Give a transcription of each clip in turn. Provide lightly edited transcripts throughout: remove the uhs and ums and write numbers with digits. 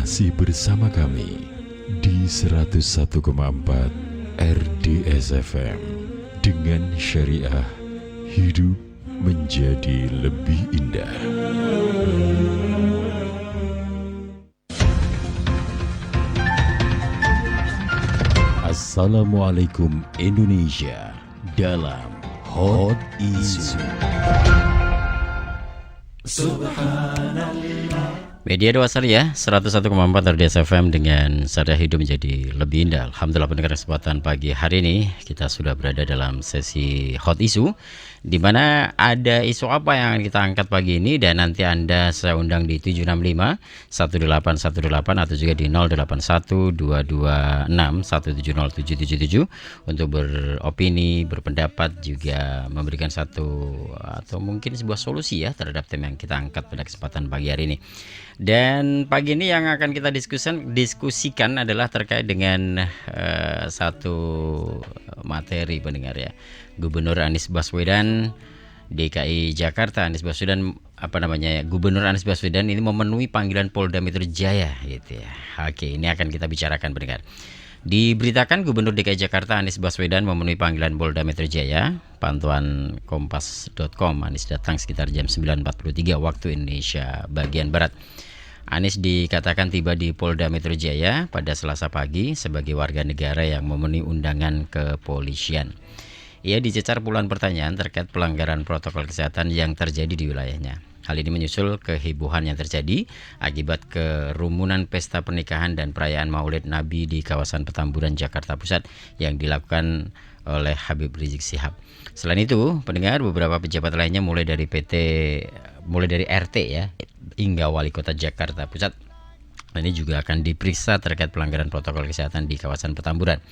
Masih bersama kami di 101,4 RDS FM dengan syariah hidup menjadi lebih indah. Assalamualaikum Indonesia dalam Hot Issue. Media Dua ya, 101,4 RDS FM dengan syariah hidup menjadi lebih indah. Alhamdulillah pendengar kesempatan pagi hari ini kita sudah berada dalam sesi Hot Issue, di mana ada isu apa yang akan kita angkat pagi ini, dan nanti Anda saya undang di 765 1818 atau juga di 081 226 1707777 untuk beropini, berpendapat, juga memberikan satu atau mungkin sebuah solusi ya terhadap tema yang kita angkat pada kesempatan pagi hari ini. Dan pagi ini yang akan kita diskusikan adalah terkait dengan satu materi pendengar ya. Gubernur Anies Baswedan DKI Jakarta, Gubernur Anies Baswedan ini memenuhi panggilan Polda Metro Jaya gitu ya. Oke, ini akan kita bicarakan pendengar. Diberitakan Gubernur DKI Jakarta Anies Baswedan memenuhi panggilan Polda Metro Jaya. Pantauan kompas.com, Anies datang sekitar jam 9.43 waktu Indonesia bagian Barat. Anies dikatakan tiba di Polda Metro Jaya pada Selasa pagi sebagai warga negara yang memenuhi undangan kepolisian. Ia dicecar puluhan pertanyaan terkait pelanggaran protokol kesehatan yang terjadi di wilayahnya. Hal ini menyusul kehebohan yang terjadi akibat kerumunan pesta pernikahan dan perayaan Maulid Nabi di kawasan Petamburan, Jakarta Pusat yang dilakukan oleh Habib Rizik Syihab. Selain itu, pendengar, beberapa pejabat lainnya mulai dari RT ya hingga Wali Kota Jakarta Pusat ini juga akan diperiksa terkait pelanggaran protokol kesehatan di kawasan Petamburan,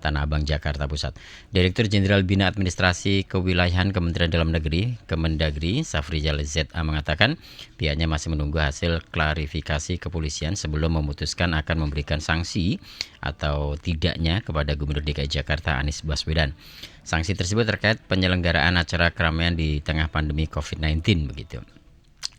Tanah Abang, Jakarta Pusat. Direktur Jenderal Bina Administrasi Kewilayahan Kementerian Dalam Negeri Kemendagri Safrizal ZA mengatakan pihaknya masih menunggu hasil klarifikasi kepolisian sebelum memutuskan akan memberikan sanksi atau tidaknya kepada Gubernur DKI Jakarta Anies Baswedan. Sanksi tersebut terkait penyelenggaraan acara keramaian di tengah pandemi COVID-19 begitu.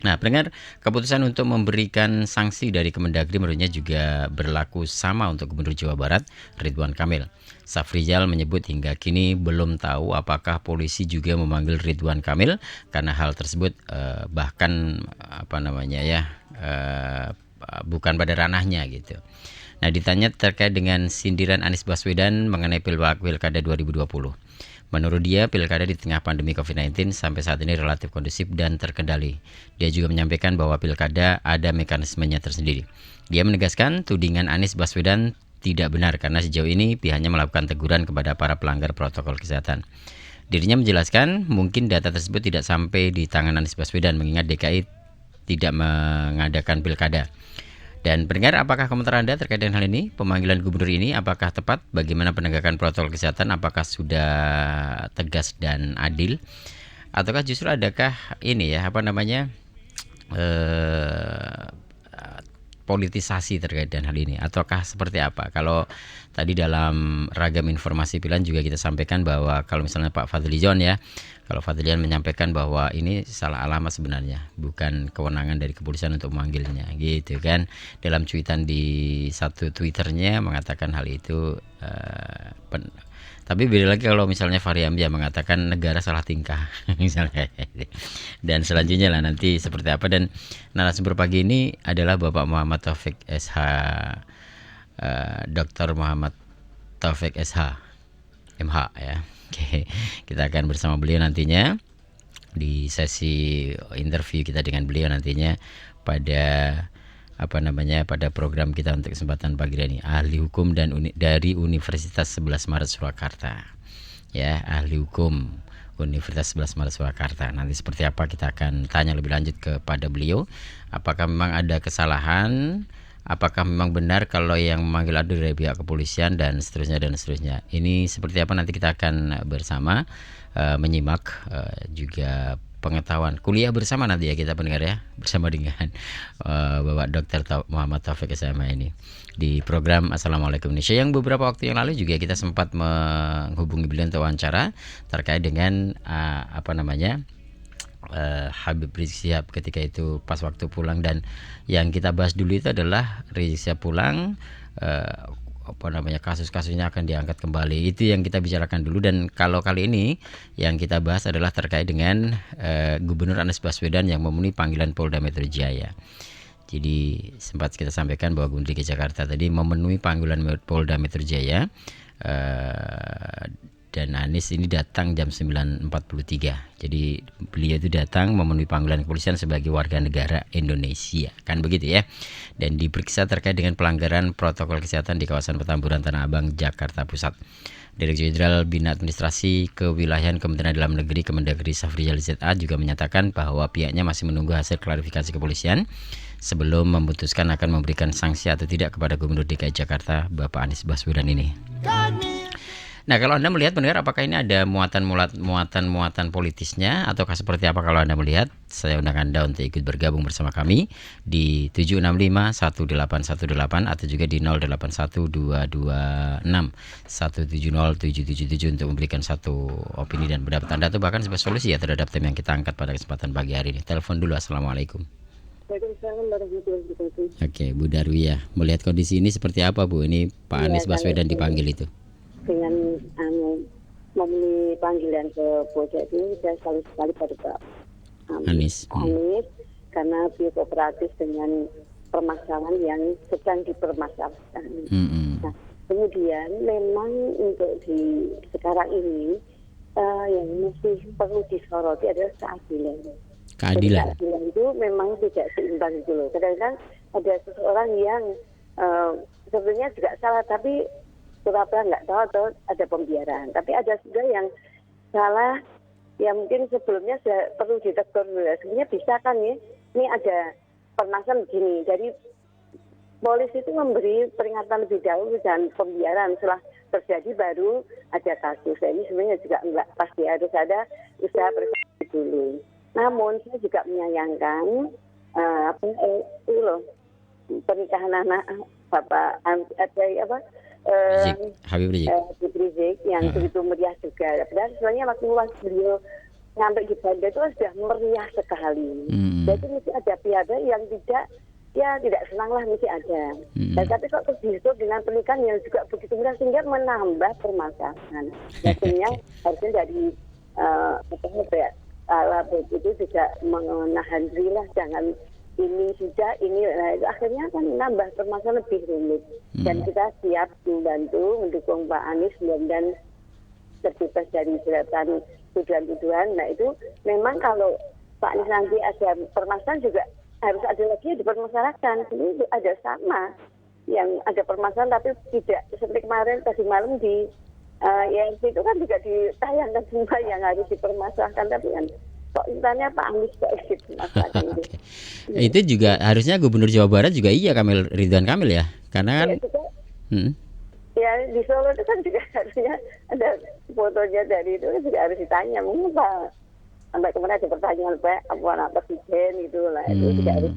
Nah, pendengar, keputusan untuk memberikan sanksi dari Kemendagri menurutnya juga berlaku sama untuk Gubernur Jawa Barat Ridwan Kamil. Safrizal menyebut hingga kini belum tahu apakah polisi juga memanggil Ridwan Kamil karena hal tersebut bukan pada ranahnya gitu. Nah, ditanya terkait dengan sindiran Anies Baswedan mengenai Pilkada 2020. Menurut dia, pilkada di tengah pandemi COVID-19 sampai saat ini relatif kondusif dan terkendali. Dia juga menyampaikan bahwa pilkada ada mekanismenya tersendiri. Dia menegaskan tudingan Anies Baswedan tidak benar karena sejauh ini pihaknya melakukan teguran kepada para pelanggar protokol kesehatan. Dirinya menjelaskan mungkin data tersebut tidak sampai di tangan Anies Baswedan mengingat DKI tidak mengadakan pilkada. Dan pendengar, apakah komentar Anda terkait dengan hal ini? Pemanggilan gubernur ini apakah tepat? Bagaimana penegakan protokol kesehatan? Apakah sudah tegas dan adil? Ataukah justru adakah politisasi terkait dengan hal ini? Ataukah seperti apa? Kalau tadi dalam ragam informasi pilihan juga kita sampaikan bahwa kalau misalnya Pak Fadlizon menyampaikan bahwa ini salah alamat sebenarnya, bukan kewenangan dari kepolisian untuk memanggilnya gitu kan. Dalam cuitan di satu Twitternya mengatakan hal itu. Tapi beda lagi kalau misalnya Fahri Hamzah mengatakan negara salah tingkah misalnya. Dan selanjutnya lah nanti seperti apa. Dan narasumber pagi ini adalah Bapak Muhammad Taufik SH, Dr. Muhammad Taufik SH MH ya. Oke, kita akan bersama beliau nantinya di sesi interview kita dengan beliau nantinya pada program kita untuk kesempatan pagi ini, ahli hukum dari Universitas 11 Maret Surakarta. Ya, ahli hukum Universitas 11 Maret Surakarta. Nanti seperti apa kita akan tanya lebih lanjut kepada beliau, apakah memang ada kesalahan, apakah memang benar kalau yang memanggil adu dari pihak kepolisian dan seterusnya. Ini seperti apa nanti kita akan bersama menyimak juga pengetahuan kuliah bersama nanti ya kita pendengar ya, bersama dengan Bapak Dr. Muhammad Taufik SMA ini di program Assalamualaikum Indonesia, yang beberapa waktu yang lalu juga kita sempat menghubungi beliau untuk wawancara terkait dengan Habib Rizik Syihab ketika itu pas waktu pulang. Dan yang kita bahas dulu itu adalah Rizik Syihab pulang, kasus-kasusnya akan diangkat kembali. Itu yang kita bicarakan dulu. Dan kalau kali ini yang kita bahas adalah terkait dengan Gubernur Anies Baswedan yang memenuhi panggilan Polda Metro Jaya. Jadi sempat kita sampaikan bahwa Gubernur DKI Jakarta tadi memenuhi panggilan Polda Metro Jaya, dan Anies ini datang jam 9.43. Jadi beliau itu datang memenuhi panggilan kepolisian sebagai warga negara Indonesia, kan begitu ya. Dan diperiksa terkait dengan pelanggaran protokol kesehatan di kawasan Petamburan Tanah Abang, Jakarta Pusat. Direktur Jenderal Bina Administrasi Kewilayahan Kementerian Dalam Negeri Kemendagri Safrizal ZA juga menyatakan bahwa pihaknya masih menunggu hasil klarifikasi kepolisian sebelum memutuskan akan memberikan sanksi atau tidak kepada Gubernur DKI Jakarta Bapak Anies Baswedan ini. Nah, kalau Anda melihat pendengar, apakah ini ada muatan politisnya ataukah seperti apa kalau Anda melihat? Saya undang Anda untuk ikut bergabung bersama kami di 7651818 atau juga di 081226170777 untuk memberikan satu opini dan pendapat Anda atau bahkan sebuah solusi ya terhadap tema yang kita angkat pada kesempatan pagi hari ini. Telepon dulu. Assalamualaikum. Oke, Bu Darwiyah, melihat kondisi ini seperti apa, Bu? Ini Pak Anies Baswedan dipanggil itu. Dengan memenuhi panggilan ke Polda itu saya selalu sekali pada Pak Anies karena beliau kooperatif dengan permasalahan yang sedang dipermasalahkan. Nah, kemudian memang untuk di sekarang ini yang mesti perlu disoroti adalah keadilan. Keadilan itu memang tidak seimbang gitu loh. Kadang-kadang ada seseorang yang sebenarnya juga salah tapi pura-pura nggak tahu atau ada pembiaran. Tapi ada juga yang salah yang mungkin sebelumnya sudah perlu ditegur dulu. Sebenarnya bisa kan ya, ini ada permasalahan begini. Jadi polisi itu memberi peringatan lebih dahulu dan pembiaran setelah terjadi baru ada kasus. Ini sebenarnya juga enggak pasti harus ada usaha preventi dulu. Namun saya juga menyayangkan pernikahan anak Bapak Habib Rizik yang begitu meriah juga. Padahal sebenarnya waktu beliau sampai di Banda itu sudah meriah sekali. Jadi mesti ada pihak yang tidak senang lah, mesti ada. Dan tapi kok justru dengan pernikahan yang juga begitu meriah sehingga menambah permasalahan. Maksudnya harusnya dari itu tidak menahan diri lah, jangan ini sudah ini akhirnya akan menambah permasalahan lebih rumit. Dan kita siap membantu mendukung Pak Anies dan terbebas dari jeratan tuduhan-tuduhan. Nah itu memang kalau Pak Anies nanti ada permasalahan juga harus ada lagi yang dipermasalahkan. Ini ada sama yang ada permasalahan tapi tidak seperti kemarin tadi malam di YRC itu kan juga ditayangkan semua yang harus dipermasalahkan, tapi kan kok intinya Pak Anies kok gitu masalahkan itu. Itu juga harusnya Gubernur Jawa Barat juga Ridwan Kamil ya, karena kan ya di Solo itu kan juga harusnya ada fotonya dari itu kan juga harus ditanya mengapa sampai kemudian ada pertanyaan Pak Presiden gitu lah. Itu juga harus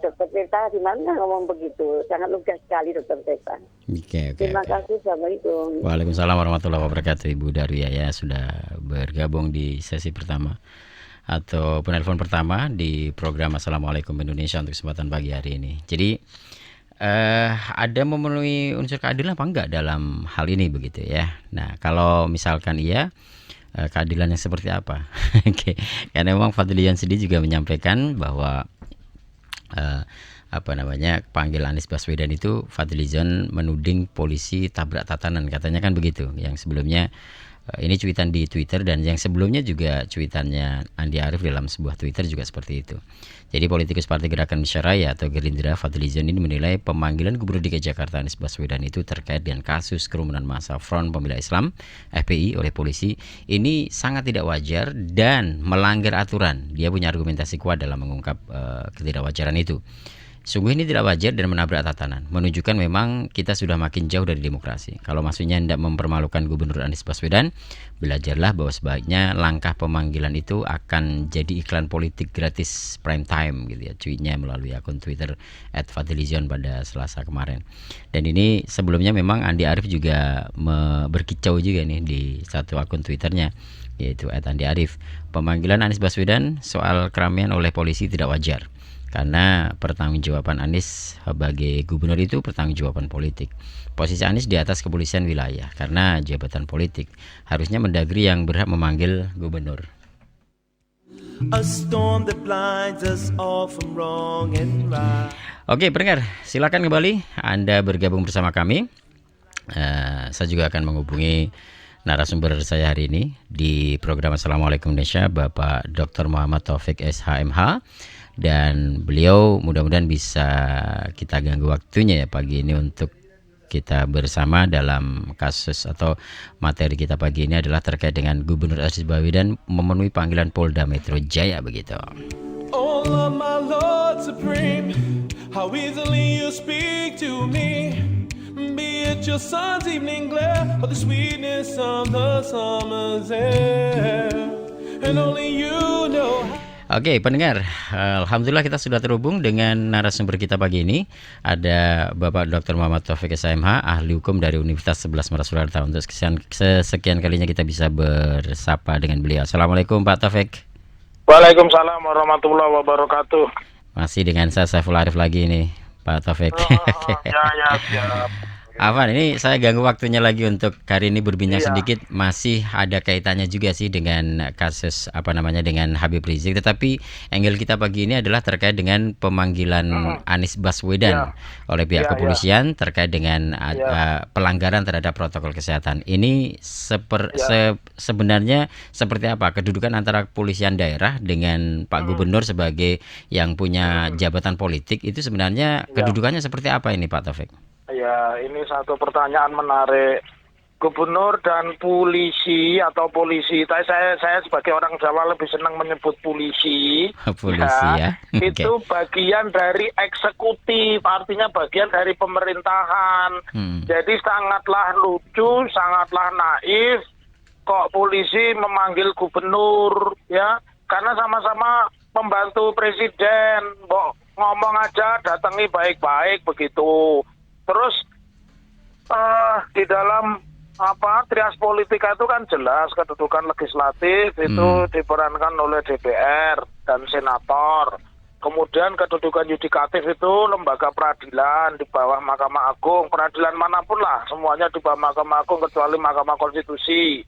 Dokter Tirta di mana ngomong begitu, sangat lugas sekali Dokter Tirta. Okay. Terima kasih. Assalamualaikum. Waalaikumsalam warahmatullahi wabarakatuh. Ibu Darwiyah ya sudah bergabung di sesi pertama atau penelpon pertama di program Assalamualaikum Indonesia untuk kesempatan pagi hari ini. Jadi ada memenuhi unsur keadilan apa enggak dalam hal ini begitu ya. Nah kalau misalkan iya, keadilannya seperti apa? Oke. Karena memang Fadlian sendiri juga menyampaikan bahwa panggil Anies Baswedan itu Fadlizon menuding polisi tabrak tatanan, katanya kan begitu. Yang sebelumnya ini cuitan di Twitter, dan yang sebelumnya juga cuitannya Andi Arief dalam sebuah Twitter juga seperti itu. Jadi politikus Partai Gerakan Indonesia Raya atau Gerindra Fadlizon ini menilai pemanggilan Gubernur DKI Jakarta Anies Baswedan itu terkait dengan kasus kerumunan massa Front Pembela Islam FPI oleh polisi ini sangat tidak wajar dan melanggar aturan. Dia punya argumentasi kuat dalam mengungkap ketidakwajaran itu. Sungguh ini tidak wajar dan menabrak tatanan, menunjukkan memang kita sudah makin jauh dari demokrasi. Kalau maksudnya tidak mempermalukan Gubernur Anies Baswedan, belajarlah bahwa sebaiknya langkah pemanggilan itu akan jadi iklan politik gratis prime time gitu ya, cuitnya melalui akun Twitter @fadlizon pada Selasa kemarin. Dan ini sebelumnya memang Andi Arief juga berkicau juga nih di satu akun Twitternya, yaitu @andiarif. Pemanggilan Anies Baswedan soal keramaian oleh polisi tidak wajar. Karena pertanggungjawaban Anies sebagai gubernur itu pertanggungjawaban politik. Posisi Anies di atas kepolisian wilayah karena jabatan politik. Harusnya Mendagri yang berhak memanggil gubernur. Oke, pendengar, silakan kembali Anda bergabung bersama kami. Saya juga akan menghubungi narasumber saya hari ini di program Assalamualaikum Indonesia, Bapak Dr. Muhammad Taufik SHMH. Dan beliau mudah-mudahan bisa kita ganggu waktunya ya pagi ini untuk kita bersama dalam kasus atau materi kita pagi ini adalah terkait dengan Gubernur Anies Baswedan memenuhi panggilan Polda Metro Jaya begitu. Oh my Lord Supreme, how easily you speak to me, be it your sun's evening glare or the sweetness of the summer's air, and only you know. Oke, pendengar, alhamdulillah kita sudah terhubung dengan narasumber kita pagi ini. Ada Bapak Dr. Muhammad Taufik SHMH, ahli hukum dari Universitas 11 Maret Surakarta. Untuk sekian kalinya kita bisa bersapa dengan beliau. Assalamualaikum Pak Taufik. Waalaikumsalam warahmatullahi wabarakatuh. Masih dengan saya Saiful Arif lagi nih Pak Taufik. Ya, siap. Afan, ini saya ganggu waktunya lagi untuk hari ini berbincang sedikit. Masih ada kaitannya juga sih dengan kasus dengan Habib Rizik. Tetapi angle kita pagi ini adalah terkait dengan pemanggilan Anies Baswedan oleh pihak kepolisian terkait dengan pelanggaran terhadap protokol kesehatan. Ini sebenarnya seperti apa kedudukan antara kepolisian daerah dengan Pak Gubernur sebagai yang punya jabatan politik itu sebenarnya kedudukannya seperti apa ini Pak Taufik? Ya, ini satu pertanyaan menarik. Gubernur dan polisi atau polisi, saya sebagai orang Jawa lebih senang menyebut polisi. Polisi ya. Itu bagian dari eksekutif, artinya bagian dari pemerintahan. Jadi sangatlah lucu, sangatlah naif kok polisi memanggil gubernur ya, karena sama-sama pembantu presiden. Ngomong aja datangi baik-baik begitu. Terus di dalam trias politika itu kan jelas kedudukan legislatif itu diperankan oleh DPR dan senator. Kemudian kedudukan yudikatif itu lembaga peradilan di bawah Mahkamah Agung. Peradilan manapun lah, semuanya di bawah Mahkamah Agung kecuali Mahkamah Konstitusi.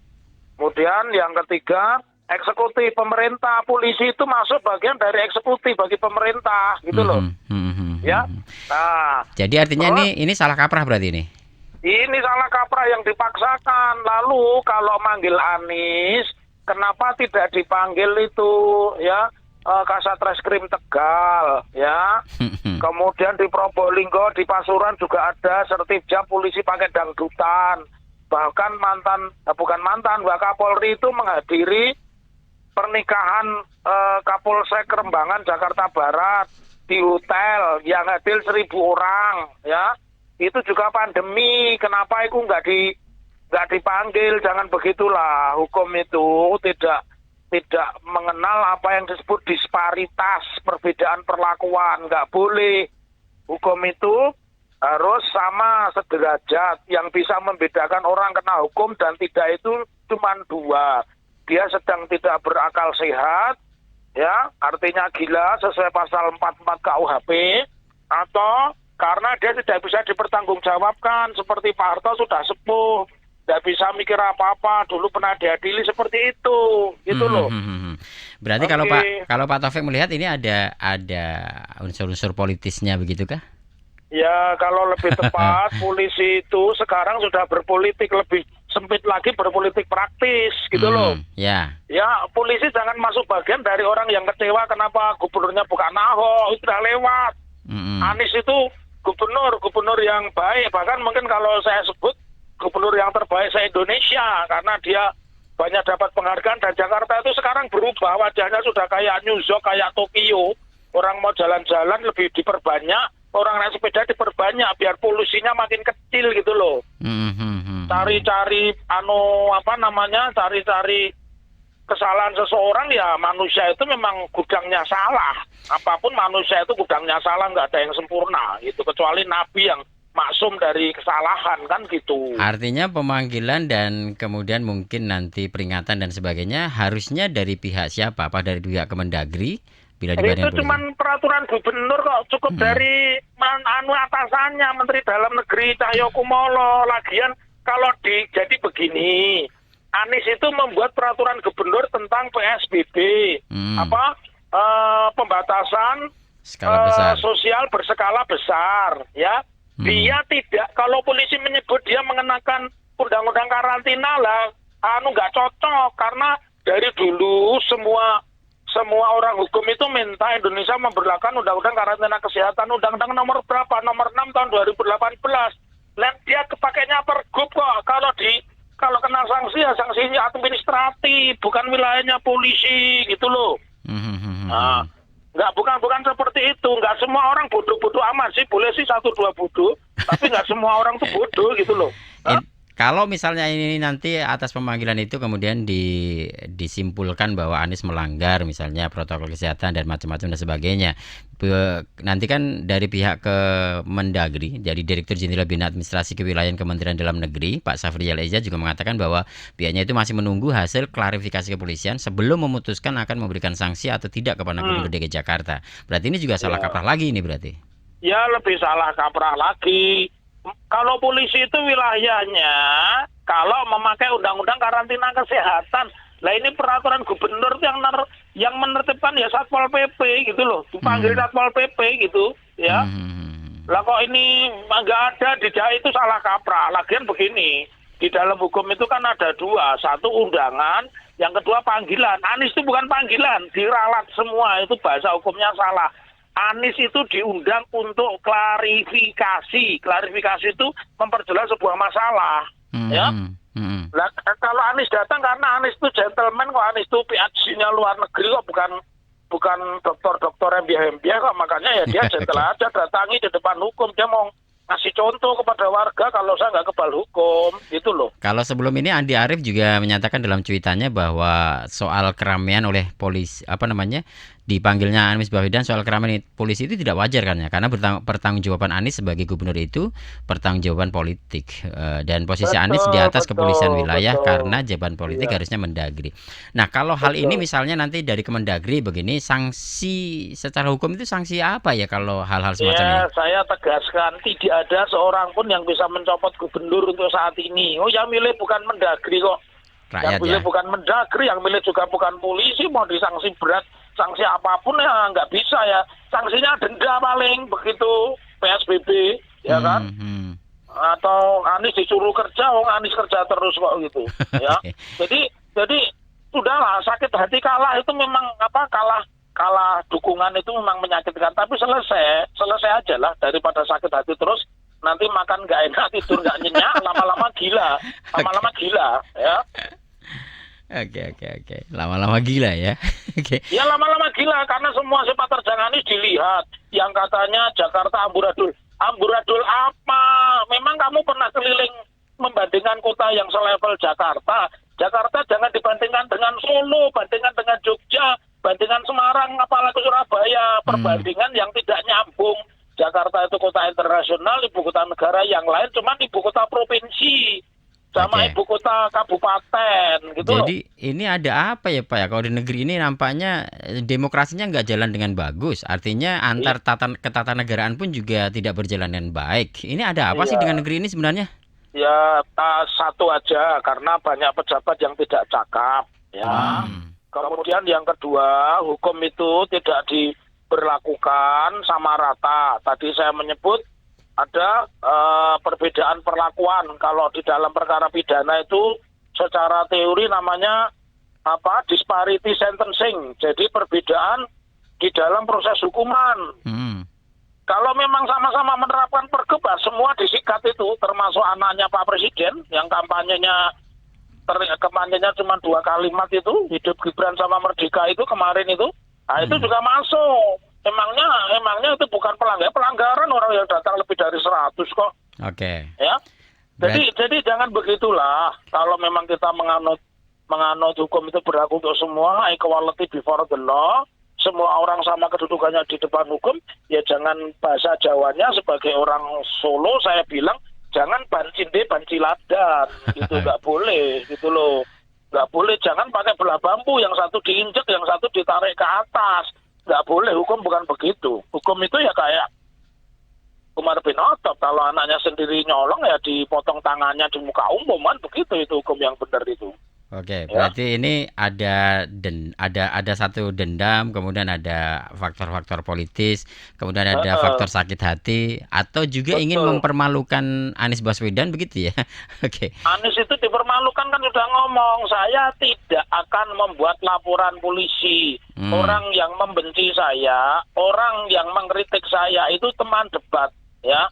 Kemudian yang ketiga, eksekutif pemerintah. Polisi itu masuk bagian dari eksekutif bagi pemerintah gitu loh. Ya. Nah, jadi artinya ini salah kaprah berarti ini. Ini salah kaprah yang dipaksakan. Lalu kalau manggil Anies, kenapa tidak dipanggil itu ya Kasat Reskrim Tegal ya. Kemudian di Probolinggo, di Pasuruan juga ada sertijab polisi pakai dangdutan. Bahkan Wakapolri itu menghadiri pernikahan Kapolsek Rembangan Jakarta Barat di hotel yang hadir 1.000 orang ya. Itu juga pandemi, kenapa itu nggak dipanggil? Jangan begitulah, hukum itu tidak mengenal apa yang disebut disparitas, perbedaan perlakuan, nggak boleh. Hukum itu harus sama sederajat. Yang bisa membedakan orang kena hukum dan tidak itu cuma dua. Dia sedang tidak berakal sehat, ya, artinya gila sesuai pasal 44 KUHP, atau karena dia tidak bisa dipertanggungjawabkan seperti Pak Harto sudah sepuh, tidak bisa mikir apa-apa, dulu pernah diadili seperti itu, gitu loh. Berarti kalau Pak Taufik melihat ini ada unsur-unsur politisnya begitukah? Ya, kalau lebih tepat polisi itu sekarang sudah berpolitik lebih sempit lagi, berpolitik praktis gitu loh. Ya, polisi jangan masuk bagian dari orang yang kecewa kenapa gubernurnya bukan Ahok, itu sudah lewat. Anies itu gubernur yang baik, bahkan mungkin kalau saya sebut gubernur yang terbaik se-Indonesia karena dia banyak dapat penghargaan, dan Jakarta itu sekarang berubah, wajahnya sudah kayak New York, kayak Tokyo. orang mau jalan-jalan lebih diperbanyak, orang naik sepeda diperbanyak biar polusinya makin kecil gitu loh. Cari-cari cari-cari kesalahan seseorang, ya manusia itu memang gudangnya salah. Apapun manusia itu gudangnya salah, nggak ada yang sempurna gitu, kecuali nabi yang maksum dari kesalahan kan gitu. Artinya pemanggilan dan kemudian mungkin nanti peringatan dan sebagainya harusnya dari pihak siapa? Apa dari pihak Kemendagri? Bila Itu cuma peraturan gubernur kok, cukup dari atasannya Menteri Dalam Negeri Cahyokumolo. Lagian kalau jadi begini, Anies itu membuat peraturan gubernur tentang PSBB, pembatasan skala besar. Sosial berskala besar, ya. Dia tidak, kalau polisi menyebut dia mengenakan undang-undang karantina lah, nggak cocok, karena dari dulu semua orang hukum itu minta Indonesia memberlakukan undang-undang karantina kesehatan, undang-undang nomor berapa? Nomor 6 tahun 2018. Dan dia kepakainya pergub kok. Kalau kena sanksi ya sanksinya administratif, bukan wilayahnya polisi gitu loh. Nah, bukan seperti itu. Nggak semua orang bodoh-bodoh amat sih. Boleh sih 1-2 bodoh, tapi nggak semua orang tuh bodoh gitu loh. Kalau misalnya ini nanti atas pemanggilan itu kemudian disimpulkan bahwa Anies melanggar misalnya protokol kesehatan dan macam-macam dan sebagainya, nanti kan dari pihak Kemendagri, dari Direktur Jenderal Bina Administrasi Kewilayahan Kementerian Dalam Negeri, Pak Safriyal Eza juga mengatakan bahwa pihaknya itu masih menunggu hasil klarifikasi kepolisian sebelum memutuskan akan memberikan sanksi atau tidak kepada Gubernur DKI Jakarta. Berarti ini juga salah kaprah lagi ini berarti? Ya, lebih salah kaprah lagi. Kalau polisi itu wilayahnya, kalau memakai undang-undang karantina kesehatan, lah ini peraturan gubernur yang menertibkan ya Satpol PP gitu loh, dipanggil Satpol PP gitu, ya. Lah kok ini nggak ada itu salah kaprah. Lagian begini, di dalam hukum itu kan ada dua, satu undangan, yang kedua panggilan. Anies itu bukan panggilan, diralat semua, itu bahasa hukumnya salah. Anies itu diundang untuk klarifikasi. Klarifikasi itu memperjelas sebuah masalah, ya. Nah, kalau Anies datang karena Anies itu gentleman kok, Anies itu PhD-nya luar negeri kok, bukan dokter MBA kok, makanya ya dia gentle aja datangi di depan hukum, dia mau ngasih contoh kepada warga kalau saya nggak kebal hukum, gitu loh. Kalau sebelum ini Andi Arief juga menyatakan dalam cuitannya bahwa soal keramaian oleh polisi, dipanggilnya Anies Baswedan soal keramaian polisi itu tidak wajar kan ya, karena pertanggungjawaban Anies sebagai gubernur itu pertanggungjawaban politik, dan posisi Anies di atas kepolisian wilayah karena jabatan politik harusnya Mendagri. Nah, kalau hal ini misalnya nanti dari Kemendagri begini, sanksi secara hukum itu sanksi apa ya kalau hal-hal semacam ini? Saya tegaskan tidak ada seorang pun yang bisa mencopot gubernur untuk saat ini. Yang milih bukan Mendagri kok. Rakyat, yang milih bukan Mendagri, yang milih juga bukan polisi. Mau disanksi berat, sanksi apapun ya nggak bisa ya. Sanksinya denda paling begitu, PSBB, ya kan? Atau Anies disuruh kerja, Anies kerja terus kok gitu, ya. Jadi sudahlah, sakit hati kalah itu memang kalah dukungan itu memang menyakitkan. Tapi selesai aja lah daripada sakit hati terus. Nanti makan nggak enak, tidur nggak nyenyak, lama-lama gila, ya. Oke. Lama-lama gila ya. Ya lama-lama gila karena semua sepak terjang Anies dilihat. Yang katanya Jakarta amburadul. Amburadul apa? Memang kamu pernah keliling membandingkan kota yang selevel Jakarta. Jakarta jangan dibandingkan dengan Solo, bandingkan dengan Jogja, bandingkan Semarang, apalagi Surabaya. Perbandingan yang tidak nyambung. Jakarta itu kota internasional, ibu kota negara, yang lain cuma ibu kota provinsi. Sama ibu kota kabupaten gitu. Jadi ini ada apa ya Pak ya? Kalau di negeri ini nampaknya demokrasinya nggak jalan dengan bagus. Artinya antar ketatanegaraan pun juga tidak berjalan dengan baik. Ini ada apa sih dengan negeri ini sebenarnya? Ya satu aja, karena banyak pejabat yang tidak cakap, ya. Kemudian yang kedua, hukum itu tidak diberlakukan sama rata. Tadi saya menyebut ada perbedaan perlakuan. Kalau di dalam perkara pidana itu secara teori namanya disparity sentencing. Jadi perbedaan di dalam proses hukuman. Kalau memang sama-sama menerapkan pergub, semua disikat itu, termasuk anaknya Pak Presiden yang kampanyenya cuma 2 kalimat itu, hidup Gibran sama Merdeka itu kemarin itu. Nah, itu juga masuk. Emangnya memangnya itu bukan pelanggaran orang yang datang lebih dari 100 kok. Oke. Ya. Jadi jangan begitulah. Kalau memang kita menganut hukum itu berlaku untuk semua, equality before the law, semua orang sama kedudukannya di depan hukum, ya jangan bahasa Jawanya sebagai orang Solo saya bilang jangan bancinde banciladan, gitu nggak boleh, gitu loh. Nggak boleh, jangan pakai belah bambu, yang satu diinjek, yang satu ditarik ke atas. Nggak boleh, hukum bukan begitu. Hukum itu ya kayak Umar bin Khattab, kalau anaknya sendiri nyolong ya dipotong tangannya di muka umum, kan begitu itu hukum yang benar itu. Oke, berarti ini ada satu dendam, kemudian ada faktor-faktor politis, kemudian ada faktor sakit hati, atau juga ingin mempermalukan Anies Baswedan begitu ya? Oke. Anies itu dipermalukan kan sudah ngomong, saya tidak akan membuat laporan polisi. Orang yang membenci saya, orang yang mengkritik saya itu teman debat, ya.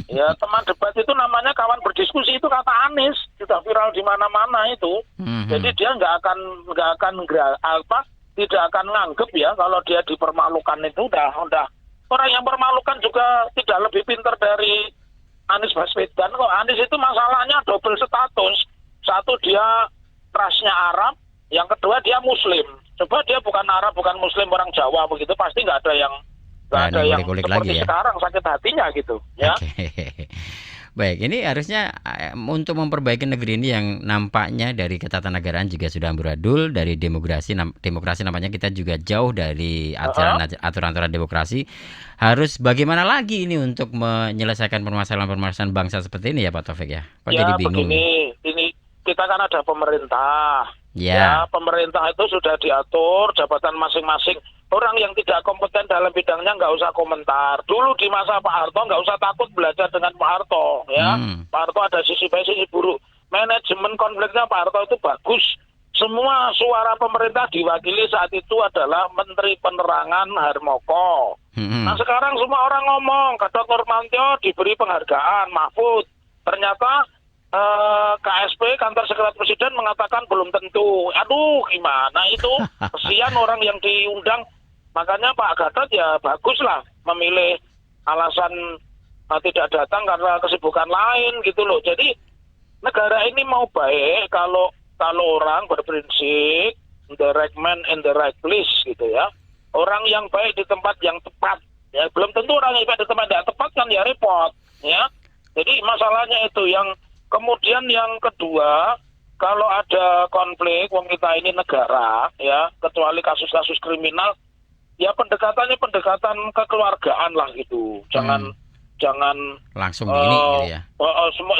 Ya, teman debat itu namanya kawan berdiskusi, itu kata Anies, sudah viral di mana-mana itu. Jadi dia tidak akan nganggep ya kalau dia dipermalukan itu udah orang yang permalukan juga tidak lebih pintar dari Anies Baswedan kok. Anies itu masalahnya double status. Satu dia rasnya Arab, yang kedua dia Muslim. Coba dia bukan Arab, bukan Muslim, orang Jawa begitu, pasti nggak ada yang kulik seperti lagi ya. Sekarang sakit hatinya gitu ya. Baik, ini harusnya untuk memperbaiki negeri ini yang nampaknya dari ketatanegaraan juga sudah amburadul, dari demokrasi nampaknya kita juga jauh dari aturan-aturan demokrasi. Harus bagaimana lagi ini untuk menyelesaikan permasalahan-permasalahan bangsa seperti ini ya Pak Taufik ya? Kok jadi bingung? Ini kita kan ada pemerintah. Ya, pemerintah itu sudah diatur jabatan masing-masing. Orang yang tidak kompeten dalam bidangnya nggak usah komentar. Dulu di masa Pak Harto nggak usah takut belajar dengan Pak Harto, ya. Pak Harto ada sisi baik, sisi buruk. Manajemen konfliknya Pak Harto itu bagus. Semua suara pemerintah diwakili saat itu adalah Menteri Penerangan Harmoko. Nah sekarang semua orang ngomong, Gatot Nurmantio diberi penghargaan, Mahfud. Ternyata KSP, Kantor Sekretariat Presiden mengatakan belum tentu. Aduh, gimana itu? Kesian orang yang diundang. Makanya Pak Gatot ya baguslah memilih alasan tidak datang karena kesibukan lain gitu loh. Jadi negara ini mau baik kalau orang berprinsip the right man in the right place gitu ya. Orang yang baik di tempat yang tepat. Ya belum tentu orang yang baik di tempat yang tepat kan ya repot ya. Jadi masalahnya itu yang kemudian yang kedua, kalau ada konflik, wong kita ini negara, ya, kecuali kasus-kasus kriminal, ya pendekatannya pendekatan kekeluargaan lah gitu. Jangan langsung gini gitu ya.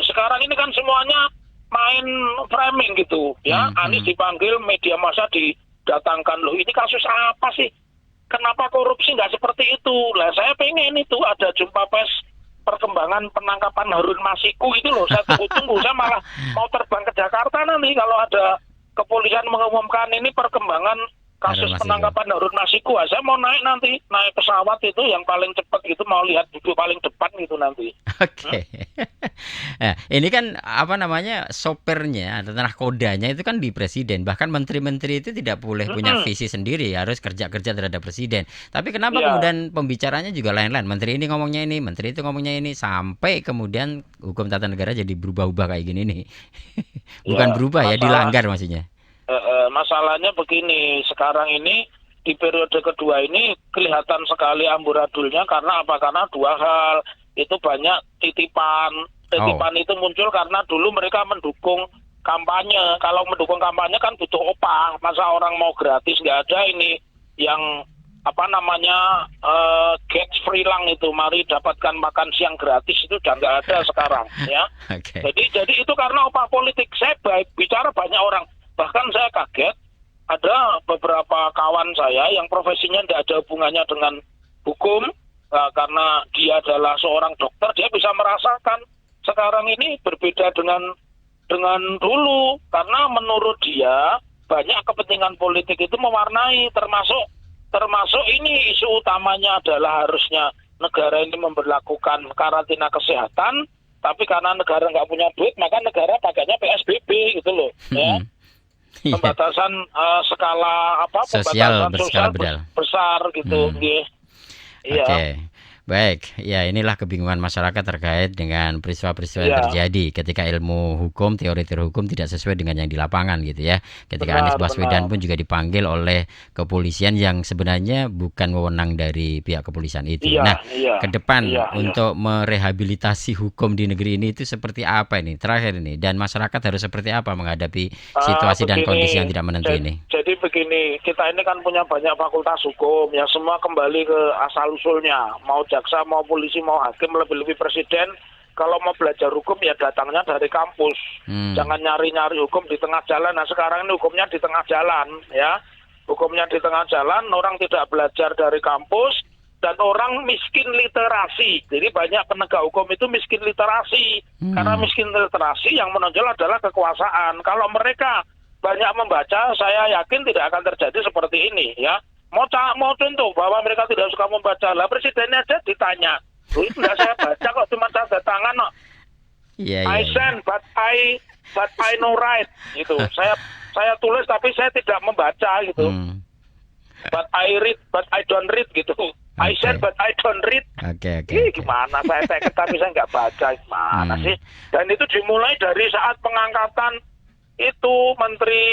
Sekarang ini kan semuanya main framing gitu, ya. Anies dipanggil, media massa didatangkan, loh ini kasus apa sih? Kenapa korupsi nggak seperti itu? Lah saya pengen itu ada jumpa pers perkembangan penangkapan Harun Masiku itu loh, saya tunggu, saya malah mau terbang ke Jakarta nanti kalau ada kepolisian mengumumkan ini perkembangan kasus penangkapan Harun Masiku. Saya mau naik pesawat itu yang paling cepat gitu, mau lihat duduk paling depan gitu nanti. Oke. Nah, ini kan sopirnya atau nahkodanya itu kan di presiden. Bahkan menteri-menteri itu tidak boleh punya visi sendiri, harus kerja-kerja terhadap presiden. Tapi kenapa kemudian pembicaranya juga lain-lain? Menteri ini ngomongnya ini, menteri itu ngomongnya ini, sampai kemudian hukum tata negara jadi berubah-ubah kayak gini nih. Bukan berubah ya, dilanggar maksudnya. Masalahnya begini, sekarang ini di periode kedua ini kelihatan sekali amburadulnya karena apa? Karena dua hal. Itu banyak titipan itu muncul karena dulu mereka mendukung kampanye. Kalau mendukung kampanye kan butuh upah, masa orang mau gratis? Nggak ada ini yang get free lang itu, mari dapatkan makan siang gratis, itu udah nggak ada sekarang ya. Jadi itu karena upah politik. Saya bicara banyak orang, bahkan saya kaget ada beberapa kawan saya yang profesinya tidak ada hubungannya dengan hukum. Karena dia adalah seorang dokter, dia bisa merasakan sekarang ini berbeda dengan dulu, karena menurut dia banyak kepentingan politik itu mewarnai, termasuk ini isu utamanya adalah harusnya negara ini memberlakukan karantina kesehatan, tapi karena negara nggak punya duit maka negara pakainya PSBB gitu loh, ya. Pembatasan skala sosial pembatasan sosial berskala besar gitu. Iya. Oke. Baik, ya inilah kebingungan masyarakat terkait dengan peristiwa-peristiwa yang terjadi ketika ilmu hukum, teori-teori hukum tidak sesuai dengan yang di lapangan gitu ya. Ketika Anies Baswedan pun juga dipanggil oleh kepolisian yang sebenarnya bukan wewenang dari pihak kepolisian itu. Ke depan untuk merehabilitasi hukum di negeri ini itu seperti apa ini? Terakhir ini, dan masyarakat harus seperti apa menghadapi situasi dan kondisi yang tidak menentu ini? Jadi begini, kita ini kan punya banyak fakultas hukum yang semua kembali ke asal usulnya, mau jaksa, mau polisi, mau hakim, lebih-lebih presiden. Kalau mau belajar hukum ya datangnya dari kampus, jangan nyari-nyari hukum di tengah jalan. Nah sekarang ini hukumnya di tengah jalan, ya, hukumnya di tengah jalan. Orang tidak belajar dari kampus dan orang miskin literasi. Jadi banyak penegak hukum itu miskin literasi, karena miskin literasi yang menonjol adalah kekuasaan. Kalau mereka banyak membaca, saya yakin tidak akan terjadi seperti ini, ya. Mau contoh bahwa mereka tidak suka membaca, lah presidennya aja ditanya, itu tidak saya baca kok, cuma tanda tangan kok. I send but I know right, gitu. Saya tulis tapi saya tidak membaca, gitu. But I read but I don't read, gitu. I send but I don't read. Gimana saya teket tapi saya nggak baca, gimana sih? Dan itu dimulai dari saat pengangkatan itu Menteri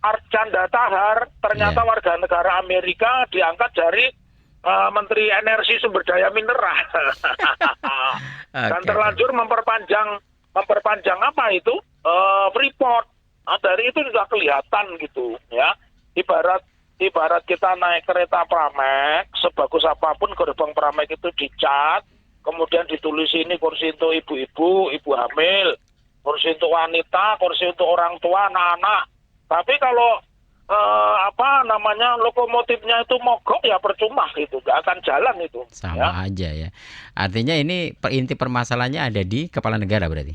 Archandra Tahar, ternyata warga negara Amerika, diangkat dari Menteri Energi Sumber Daya Mineral. Dan terlanjur memperpanjang apa itu Freeport. Nah, dari itu sudah kelihatan gitu, ya. Ibarat kita naik kereta Pramek, sebagus apapun gerbang Pramek itu dicat, kemudian ditulis ini kursi untuk ibu-ibu, ibu hamil, kursi untuk wanita, kursi untuk orang tua, anak-anak. Tapi kalau lokomotifnya itu mogok ya percuma gitu, nggak akan jalan itu. Sama aja ya. Artinya ini inti permasalahannya ada di kepala negara berarti.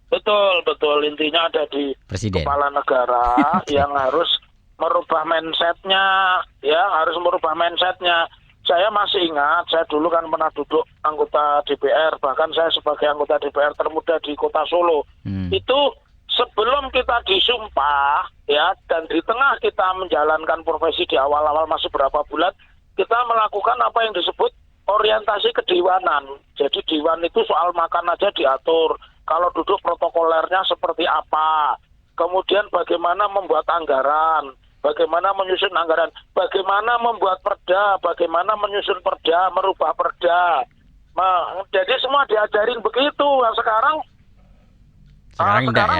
Betul, intinya ada di Presiden. Kepala negara yang harus merubah mindsetnya, ya, harus merubah mindsetnya. Saya masih ingat, saya dulu kan pernah duduk anggota DPR, bahkan saya sebagai anggota DPR termuda di Kota Solo. Itu sebelum kita disumpah, ya, dan di tengah kita menjalankan profesi di awal-awal masih berapa bulan, kita melakukan apa yang disebut orientasi kedewanan. Jadi dewan itu soal makan aja diatur, kalau duduk protokolernya seperti apa, kemudian bagaimana membuat anggaran, bagaimana menyusun anggaran, bagaimana membuat perda, bagaimana menyusun perda, merubah perda. Jadi semua diajarin begitu. Nah, sekarang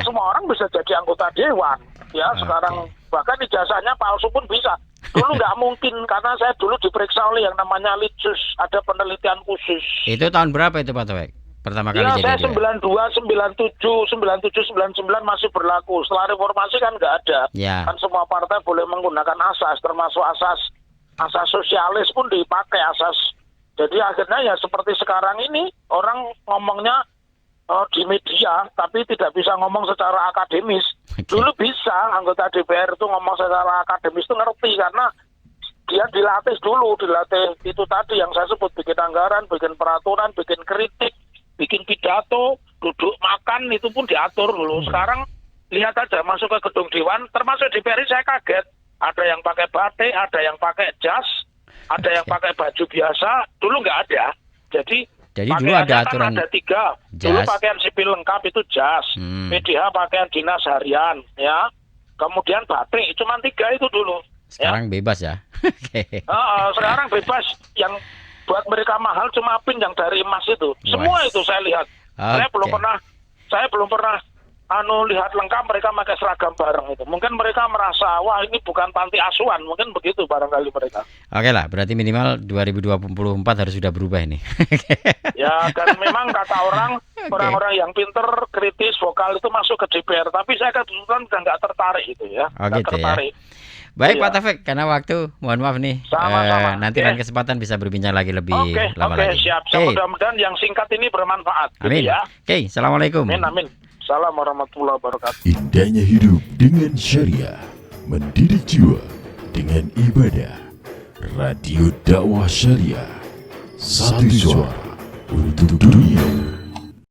semua orang bisa jadi anggota dewan, ya. Sekarang bahkan ijazahnya palsu pun bisa. Dulu nggak mungkin, karena saya dulu diperiksa oleh yang namanya Litsus, ada penelitian khusus. Itu tahun berapa itu Pak Towek? Pertama kali jadi saya 92, 97, 99 masih berlaku. Setelah reformasi kan nggak ada. Kan semua partai boleh menggunakan asas, termasuk asas sosialis pun dipakai asas. Jadi akhirnya ya seperti sekarang ini, orang ngomongnya di media, tapi tidak bisa ngomong secara akademis. Dulu bisa, anggota DPR itu ngomong secara akademis itu ngerti, karena dia dilatih itu tadi yang saya sebut, bikin anggaran, bikin peraturan, bikin kritik, bikin pidato, duduk makan itu pun diatur dulu. Sekarang lihat aja masuk ke gedung dewan, termasuk DPR saya kaget. Ada yang pakai batik, ada yang pakai jas, ada yang pakai baju biasa. Dulu nggak ada. Jadi dulu ada aturan kan ada 3. Dulu pakaian sipil lengkap itu jas, PDH pakaian dinas harian, ya. Kemudian batik, cuma 3 itu dulu. Sekarang bebas ya. Sekarang bebas. Yang buat mereka mahal cuma pin yang dari emas itu. Semua itu saya lihat. Saya belum pernah lihat lengkap mereka pakai seragam bareng itu. Mungkin mereka merasa, wah ini bukan panti asuhan, mungkin begitu barangkali mereka. Oke lah, berarti minimal 2024 harus sudah berubah ini. Ya, dan memang kata orang-orang yang pinter, kritis, vokal itu masuk ke DPR. Tapi saya kebetulan nggak tertarik itu ya. Tertarik. Ya. Baik Pak Taufik, karena waktu, mohon maaf nih. Sama-sama. Nanti lain kesempatan bisa berbincang lagi lebih lama lagi. Siap. Mudah-mudahan yang singkat ini bermanfaat. Amin. Gitu ya. Assalamualaikum. Amin. Assalamualaikum warahmatullahi wabarakatuh. Indahnya hidup dengan syariah, mendidik jiwa dengan ibadah. Radio Dakwah Syariah, satu suara untuk dunia.